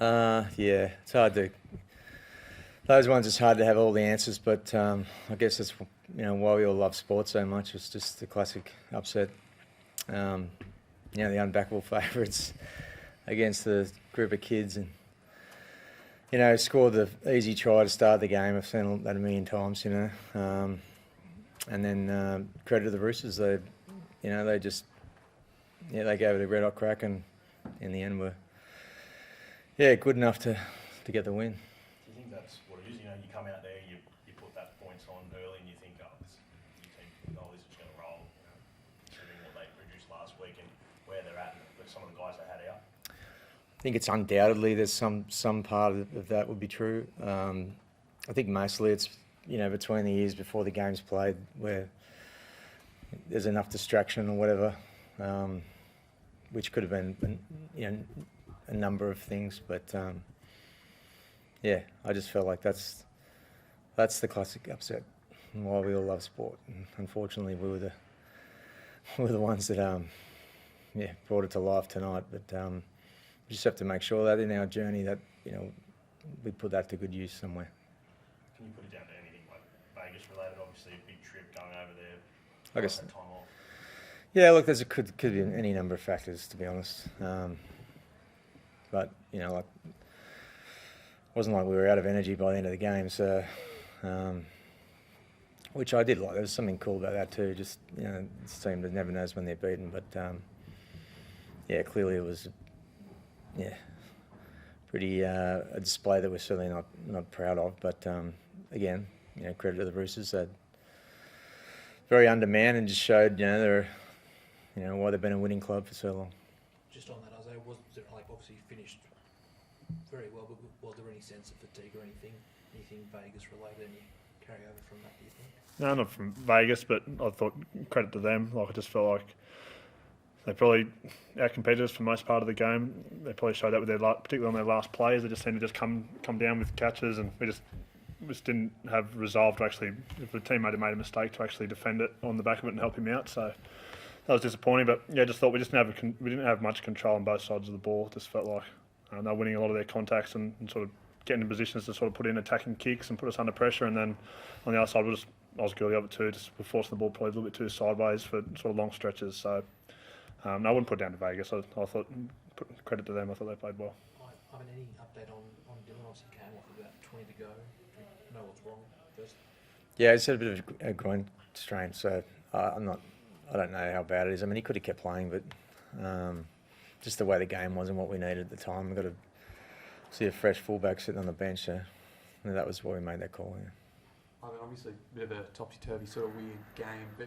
Yeah, it's hard to. Those ones, it's hard to have all the answers, but I guess that's why we all love sport so much. It's just the classic upset. The unbackable favourites against the group of kids, and scored the easy try to start the game. I've seen that a million times, and then credit to the Roosters. They just they gave it a red hot crack, and in the end were good enough to get the win. Do you think that's what it is? You come out there, you put that points on early, and you think, this is going to roll. Considering what they produced last week and where they're at, with some of the guys they had out. I think it's undoubtedly there's some part of that would be true. I think mostly it's between the years before the game's played where there's enough distraction or whatever, which could have been a number of things, but I just felt like that's the classic upset and why we all love sport. And unfortunately, we were the ones that brought it to life tonight. But we just have to make sure that in our journey that we put that to good use somewhere. Can you put it down to anything like Vegas related? Obviously, a big trip going over there. I guess. Time off. Yeah, look, could be any number of factors, to be honest. But it wasn't like we were out of energy by the end of the game, so which I did like. There was something cool about that too. Just this team that never knows when they're beaten, but clearly it was pretty a display that we're certainly not proud of. But again, credit to the Roosters. They're very undermanned and just showed they're why they've been a winning club for so long. Just on that, Isaah, was there obviously finished very well, but was there any sense of fatigue or anything Vegas related, any carry over from that, do you think? No, not from Vegas, but I thought credit to them. I just felt like they probably out-competed us for most part of the game. They probably showed that with particularly on their last plays. They just seemed to just come down with catches, and we just didn't have resolve to actually, if the teammate had made a mistake, to actually defend it on the back of it and help him out. So that was disappointing, but just thought we didn't have much control on both sides of the ball. Just felt like they were winning a lot of their contacts and sort of getting in positions to sort of put in attacking kicks and put us under pressure. And then on the other side, I was guilty of it too. Just we're forcing the ball probably a little bit too sideways for sort of long stretches. So I wouldn't put it down to Vegas. I thought credit to them. I thought they played well. Ivan, any update on Dylan? Obviously came off about 20 to go. Do you know what's wrong first? Yeah, he's had a bit of a groin strain, so I don't know how bad it is. I mean, he could have kept playing, but just the way the game was and what we needed at the time, we've got to see a fresh fullback sitting on the bench. So that was why we made that call. Yeah. I mean, obviously, a bit of a topsy-turvy sort of weird game, but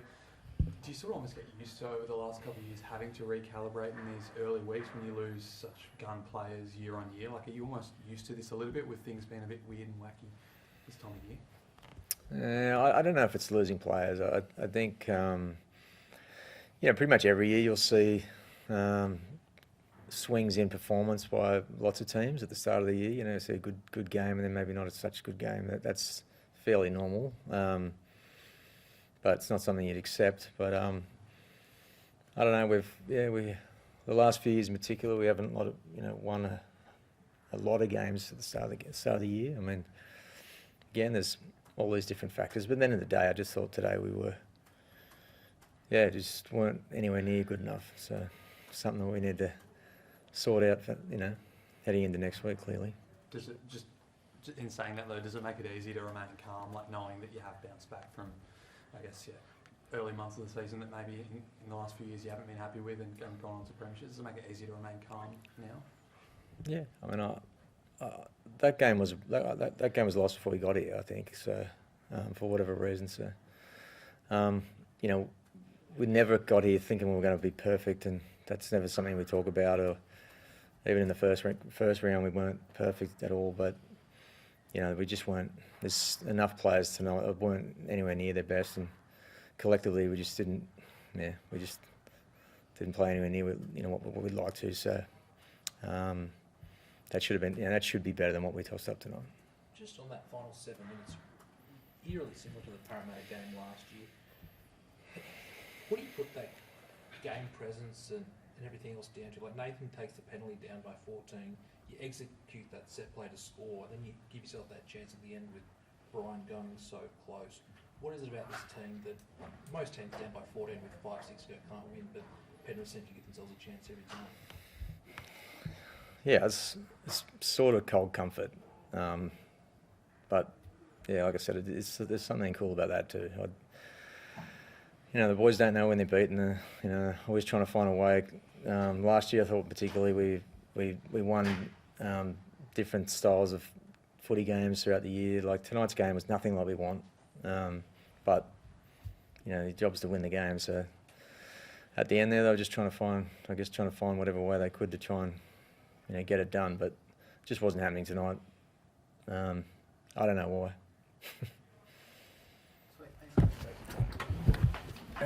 do you sort of almost get used to over the last couple of years having to recalibrate in these early weeks when you lose such gun players year on year? Like, are you almost used to this a little bit with things being a bit weird and wacky this time of year? I don't know if it's losing players. I think pretty much every year you'll see swings in performance by lots of teams at the start of the year. See a good game and then maybe not such a good game. That's fairly normal. But it's not something you'd accept. But I don't know. The last few years in particular, we haven't won a lot of games at the start of the year. I mean, again, there's all these different factors. But at the end of the day, I just thought today we were, just weren't anywhere near good enough. So something that we need to sort out for heading into next week. Clearly. Does it just in saying that though, does it make it easy to remain calm, like knowing that you have bounced back from, I guess, early months of the season that maybe in the last few years you haven't been happy with and gone on to premierships? Does it make it easier to remain calm now? Yeah, I mean, that game was lost before we got here, I think. So, for whatever reason, we never got here thinking we were going to be perfect, and that's never something we talk about. Or even in the first round, we weren't perfect at all. But we just weren't. There's enough players tonight that weren't anywhere near their best, and collectively we just didn't. We just didn't play anywhere near what we'd like to. So that should have been. That should be better than what we tossed up tonight. Just on that final 7 minutes, eerily similar to the Parramatta game last year. What do you put that game presence and and everything else down to, like Nathan takes the penalty down by 14, you execute that set play to score, then you give yourself that chance at the end with Brian going so close. What is it about this team that most teams down by 14 with 5-6 go can't win, but Penrith seem to give themselves a chance every time? Yeah, it's sort of cold comfort. But, yeah, like I said, there's something cool about that too. The boys don't know when they're beaten. Always trying to find a way. Last year, I thought particularly we won different styles of footy games throughout the year. Like tonight's game was nothing like we want. But, the job's to win the game. So at the end there, they were just trying to find whatever way they could to try and, get it done. But it just wasn't happening tonight. I don't know why.